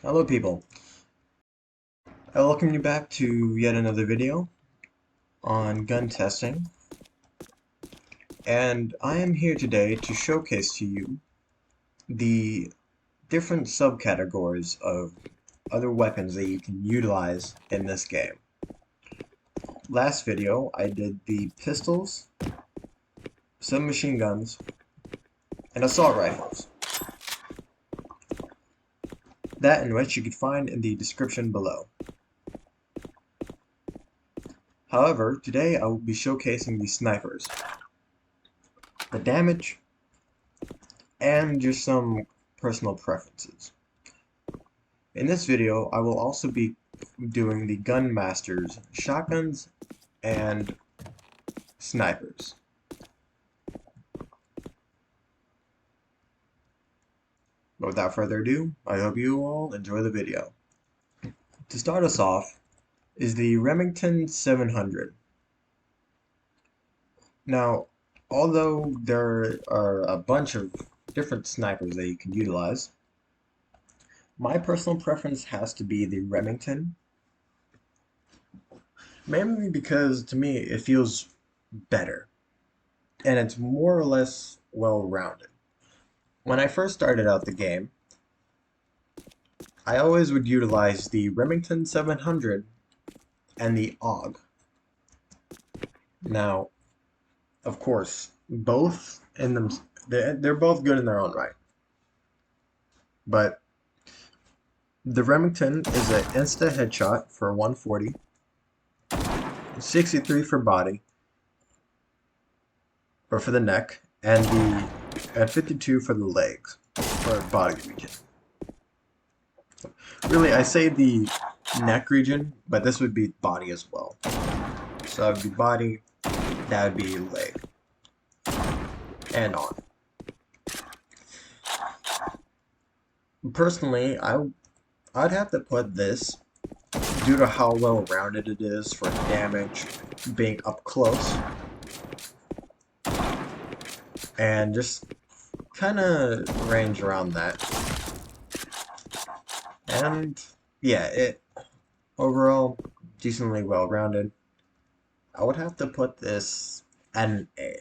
Hello people, I welcome you back to yet another video on gun testing, and I am here today to showcase to you the different subcategories of other weapons that you can utilize in this game. Last video I did the pistols, submachine guns, and assault rifles, that in which you can find in the description below. However, today I will be showcasing the snipers, the damage, and just some personal preferences. In this video, I will also be doing the Gun Masters, shotguns, and snipers. But without further ado, I hope you all enjoy the video. To start us off is the Remington 700. Now, although there are a bunch of different snipers that you can utilize, my personal preference has to be the Remington, mainly because to me it feels better and it's more or less well-rounded. When I first started out the game, I always would utilize the Remington 700 and the AUG. Now, of course, both in them they're both good in their own right. But the Remington is an insta headshot for 140, 63 for body, or for the neck, and 52 for the legs, or body region. Really, I say the neck region, but this would be body as well. So that would be body, that would be leg, and arm. Personally, I'd have to put this, due to how well rounded it is for damage, being up close, and just kind of range around that. And yeah, it overall decently well rounded. I would have to put this at an A.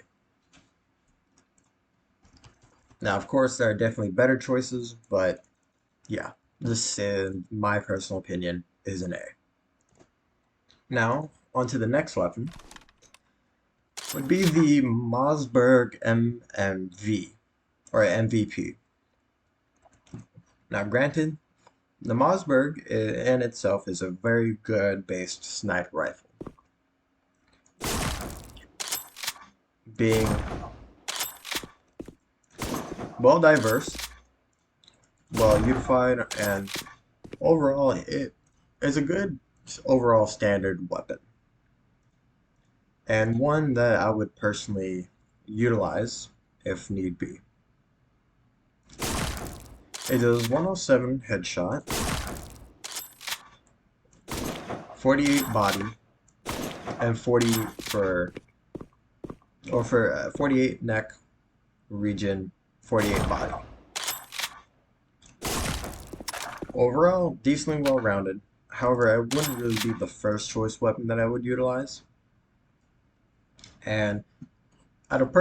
Now, of course, there are definitely better choices, but yeah, this, in my personal opinion, is an A. Now, on to the next weapon, would be the Mossberg MMV, or MVP. Now, granted, the Mossberg in itself is a very good based sniper rifle, being well diverse, well unified, and overall it is a good overall standard weapon, and one that I would personally utilize if need be. It is 107 headshot, 48 body, and 48 neck region, 48 body. Overall, decently well rounded. However, it wouldn't really be the first choice weapon that I would utilize. And out of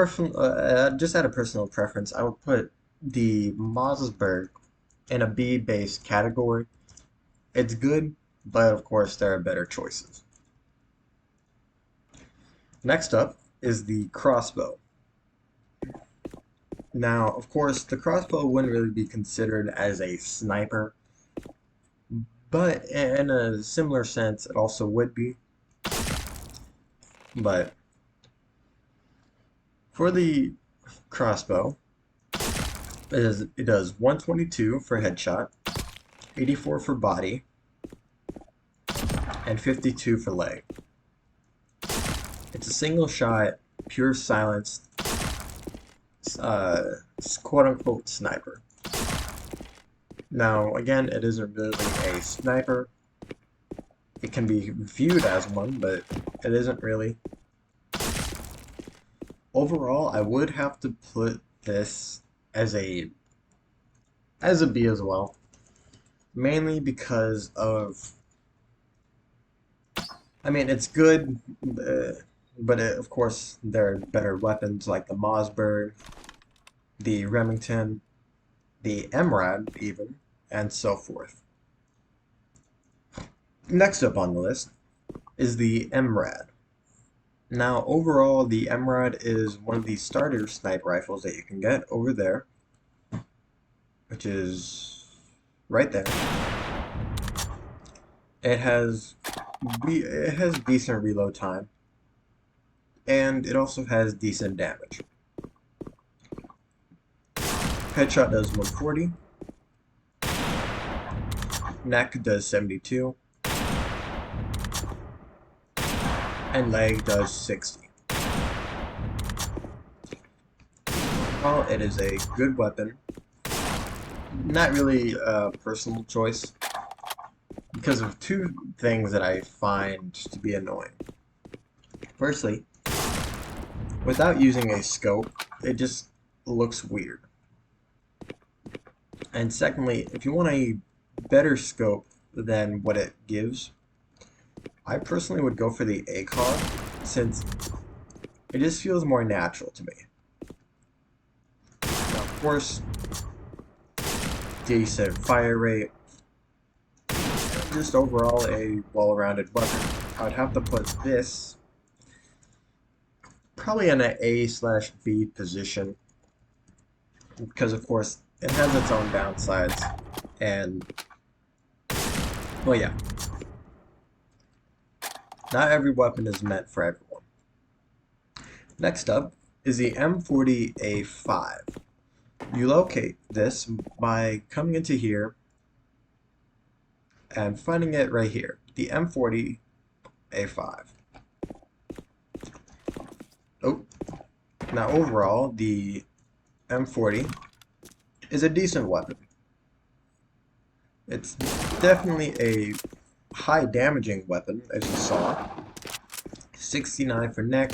just out of personal preference, I would put the Mossberg in a B-based category. It's good, but of course there are better choices. Next up is the CrossBow. Now, of course, the CrossBow wouldn't really be considered as a sniper, but in a similar sense, it also would be. But for the CrossBow, it does 122 for headshot, 84 for body, and 52 for leg. It's a single shot, pure silence, quote-unquote sniper. Now, again, it isn't really a sniper. It can be viewed as one, but it isn't really. Overall, I would have to put this as a B as well. mainly because of, I mean, it's good, but of course there are better weapons like the Mossberg, the Remington, the MRAD even, and so forth. Next up on the list is the MRAD. Now, overall, the MRAD is one of the starter sniper rifles that you can get over there, which is right there. It has decent reload time, and it also has decent damage. Headshot does 140, neck does 72, and leg does 60. Well, it is a good weapon. Not really a personal choice, because of two things that I find to be annoying. Firstly, without using a scope, it just looks weird. And secondly, if you want a better scope than what it gives, I personally would go for the ACOG, since it just feels more natural to me. Now, of course, decent fire rate, and just overall a well-rounded weapon. I would have to put this probably in an A/B position, because of course it has its own downsides, and well, yeah, not every weapon is meant for everyone. Next up is the M40A5. You locate this by coming into here and finding it right here, the M40A5. Oh, now overall, the M40 is a decent weapon. It's definitely a high damaging weapon, as you saw. 69 for neck,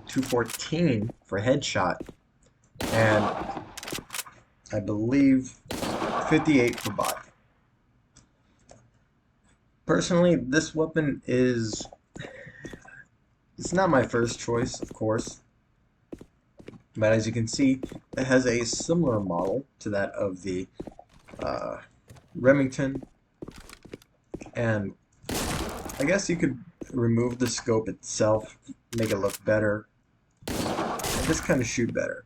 214 for headshot, and I believe 58 for body. Personally, this weapon it's not my first choice, of course, but as you can see, it has a similar model to that of the Remington, and I guess you could remove the scope itself, make it look better, and just kind of shoot better.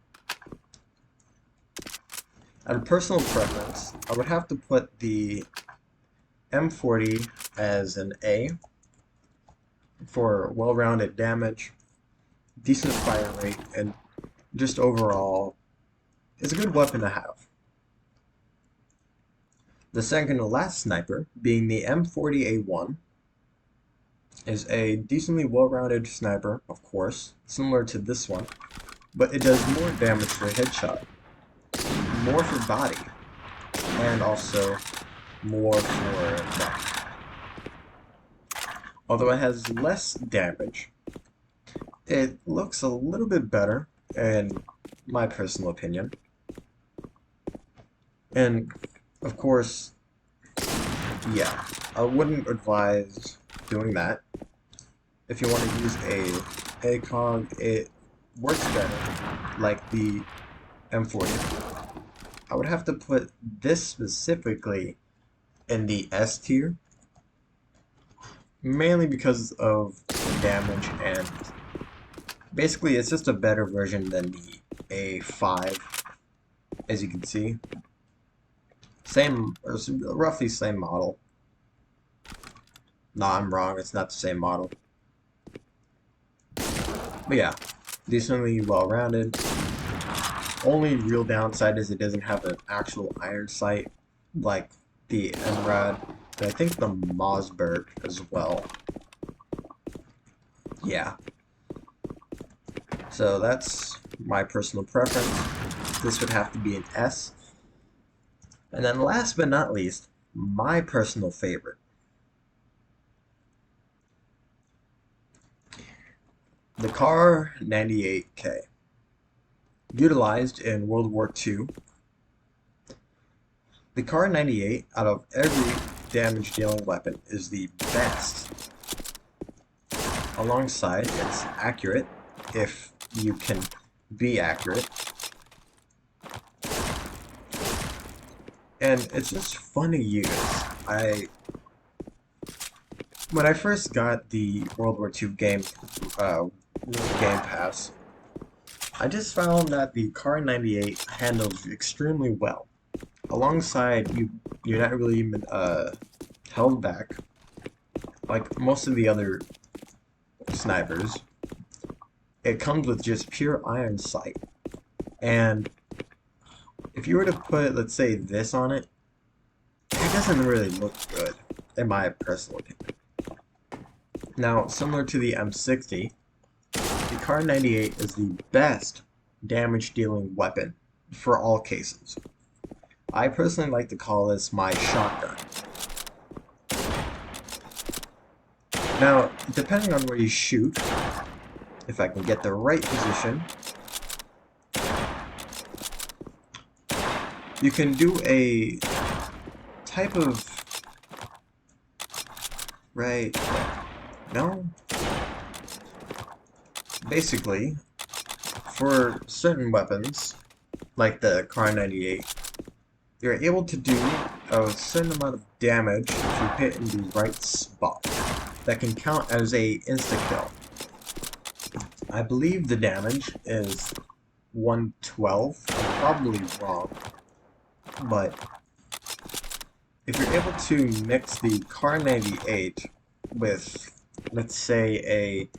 Out of personal preference, I would have to put the M40 as an A for well-rounded damage, decent fire rate, and just overall, it's a good weapon to have. The second to last sniper, being the M40A1, is a decently well-rounded sniper, of course, similar to this one, but it does more damage for headshot, more for body, and also more for neck. Although it has less damage, it looks a little bit better, in my personal opinion. And, of course, yeah, I wouldn't advise doing that. If you want to use a ACOG, it works better, like the M40. I would have to put this specifically in the S tier, mainly because of the damage, and basically it's just a better version than the A5, as you can see. Same, or roughly same model. No, I'm wrong, it's not the same model. But yeah, decently well-rounded. Only real downside is it doesn't have an actual iron sight like the MRAD, and I think the Mossberg as well. Yeah. So that's my personal preference. This would have to be an S. And then last but not least, my personal favorite. The Kar 98K. Utilized in World War II. The Kar 98 out of every damage dealing weapon is the best. Alongside, it's accurate, if you can be accurate. And it's just fun to use. When I first got the World War II game pass, I just found that the Kar 98 handles extremely well. Alongside, you're not really even held back like most of the other snipers. It comes with just pure iron sight, and if you were to put, let's say, this on it, it doesn't really look good, in my personal opinion. Now, similar to the M60, the Kar 98 is the best damage-dealing weapon for all cases. I personally like to call this my shotgun. Now, depending on where you shoot, if I can get the right position, you can do a type of basically, for certain weapons, like the Kar 98, you're able to do a certain amount of damage if you hit in the right spot. That can count as a insta-kill. I believe the damage is 112. I'm probably wrong. But if you're able to mix the Kar 98 with, let's say, a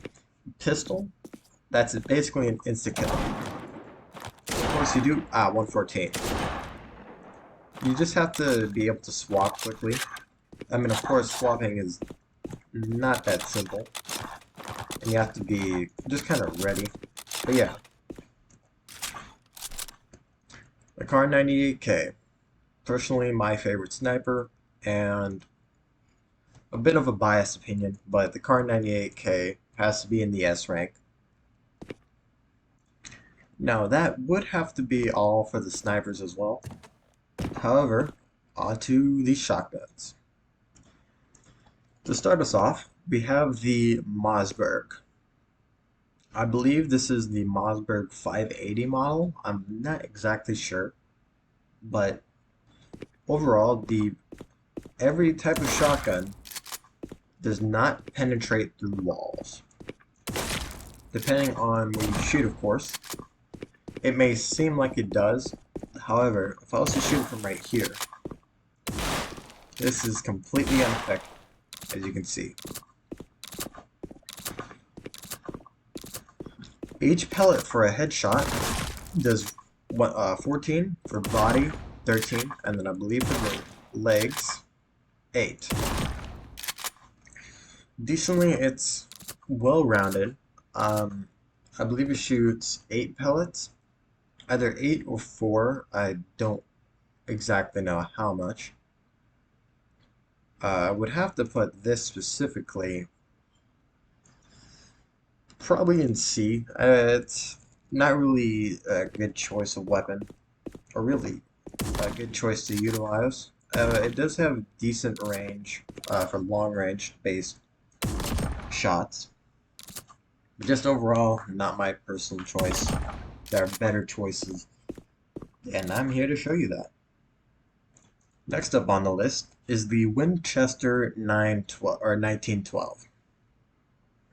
pistol, that's basically an insta-kill. Of course you do, 114. You just have to be able to swap quickly. I mean, of course, swapping is not that simple, and you have to be just kind of ready. But yeah, the Kar 98K, personally my favorite sniper, and a bit of a biased opinion, but the Kar 98K has to be in the S rank. Now that would have to be all for the snipers as well. However, onto the shotguns. To start us off, we have the Mossberg. I believe this is the Mossberg 580 model. I'm not exactly sure, but overall, every type of shotgun does not penetrate through walls. Depending on where you shoot, of course, it may seem like it does. However, if I was to shoot from right here, this is completely unaffected, as you can see. Each pellet for a headshot does 14 for body, 13, and then I believe for the legs, 8. Decently, it's well-rounded. I believe it shoots 8 pellets, either 8 or 4. I don't exactly know how much. I would have to put this specifically probably in C. It's not really a good choice of weapon, or really a good choice to utilize. It does have decent range for long range based shots, but just overall, not my personal choice. There are better choices, and I'm here to show you that. Next up on the list is the Winchester 1912.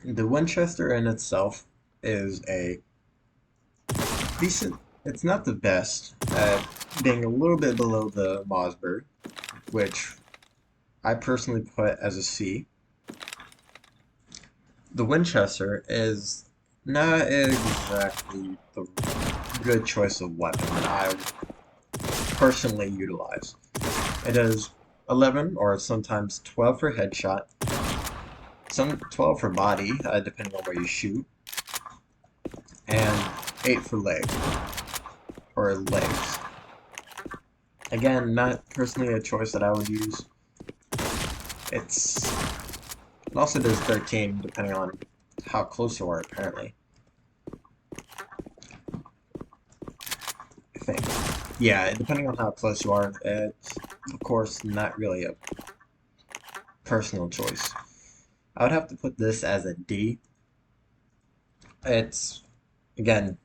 The Winchester in itself is a decent, it's not the best, being a little bit below the Mossberg, which I personally put as a C. The Winchester is not exactly the good choice of weapon that I personally utilize. It does 11 or sometimes 12 for headshot, some 12 for body, depending on where you shoot, and 8 for leg, or legs. Again, not personally a choice that I would use. It also does 13, depending on how close you are, apparently. I think. Yeah, depending on how close you are, it's of course, not really a personal choice. I would have to put this as a D. It's, again,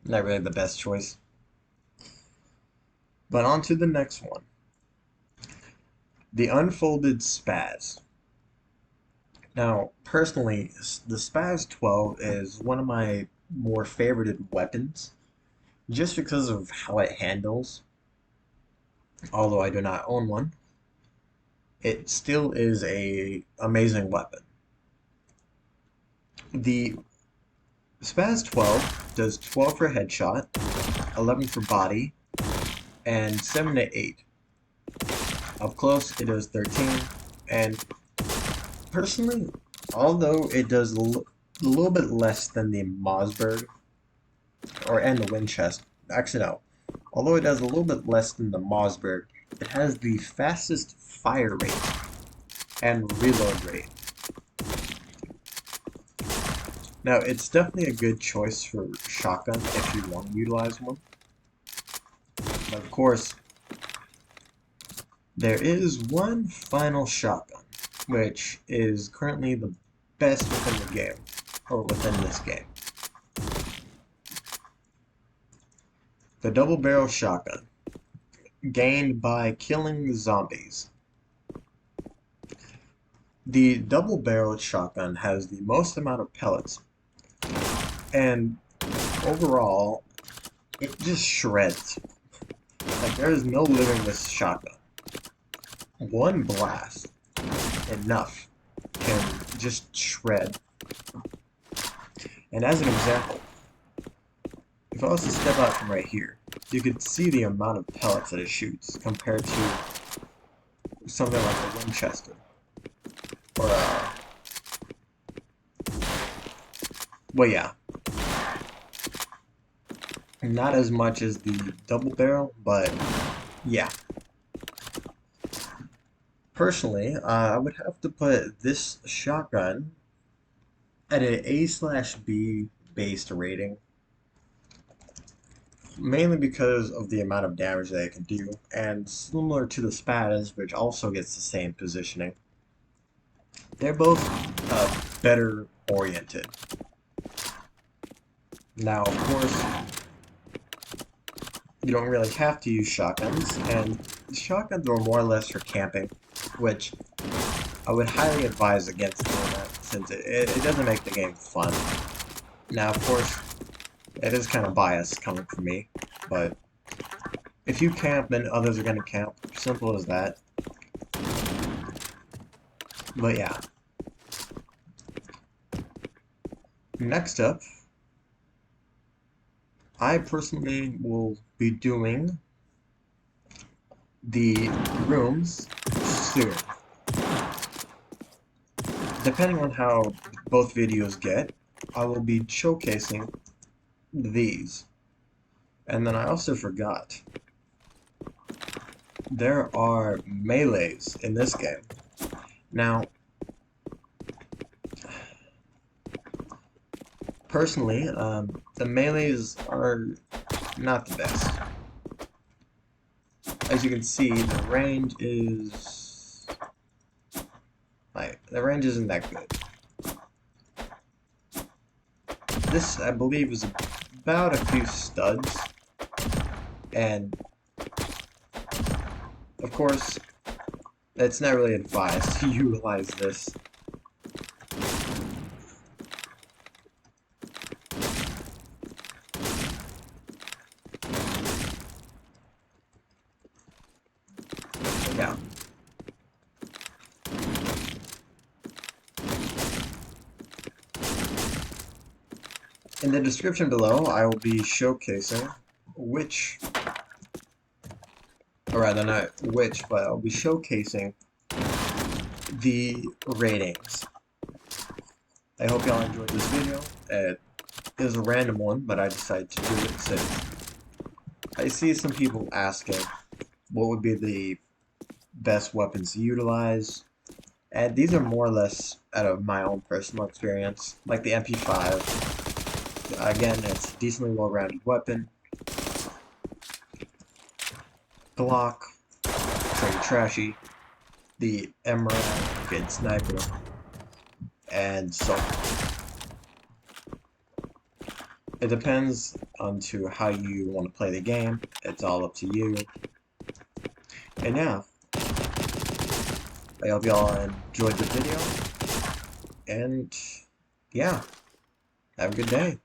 not really the best choice. But on to the next one. The unfolded spaz. Now, personally, the Spaz 12 is one of my more favorited weapons, just because of how it handles. Although I do not own one, it still is a amazing weapon. The Spaz 12 does 12 for headshot, 11 for body, and 7 to 8. Up close, it does 13, and personally, although it does a little bit less than the Mossberg, and the Winchester, actually no, although it does a little bit less than the Mossberg, it has the fastest fire rate and reload rate. Now, it's definitely a good choice for shotgun if you want to utilize one. But of course, there is one final shotgun, which is currently the best within the game, or within this game. The double barrel shotgun, gained by killing zombies. The double barreled shotgun has the most amount of pellets, and overall, it just shreds. Like, there is no living this shotgun. One blast, enough, can just shred. And as an example, if I was to step out from right here, you could see the amount of pellets that it shoots compared to something like a Winchester. Or well, yeah. Not as much as the double barrel, but yeah. Personally, I would have to put this shotgun at an A/B based rating. Mainly because of the amount of damage that it can do, and similar to the Spaz, which also gets the same positioning. They're both better oriented. Now, of course, you don't really have to use shotguns, and shotguns are more or less for camping, which I would highly advise against doing that, since it doesn't make the game fun. Now, of course, it is kind of biased coming from me, but if you camp, then others are going to camp. Simple as that. But yeah. Next up, I personally will be doing the rooms soon. Depending on how both videos get, I will be showcasing these. And then I also forgot, there are melees in this game. Now, personally, the melees are not the best. As you can see, the range is the range isn't that good. This, I believe, is about a few studs, and of course, it's not really advised to utilize this. Yeah. In the description below, I will be showcasing which, or rather not which, but I'll be showcasing the ratings. I hope y'all enjoyed this video. It is a random one, but I decided to do it since I see some people asking what would be the best weapons to utilize, and these are more or less out of my own personal experience, like the MP5. Again, it's a decently well-rounded weapon. Glock, pretty trashy. The MRAD, good sniper, and so it depends on to how you want to play the game. It's all up to you. And yeah, I hope y'all enjoyed the video. And yeah, have a good day.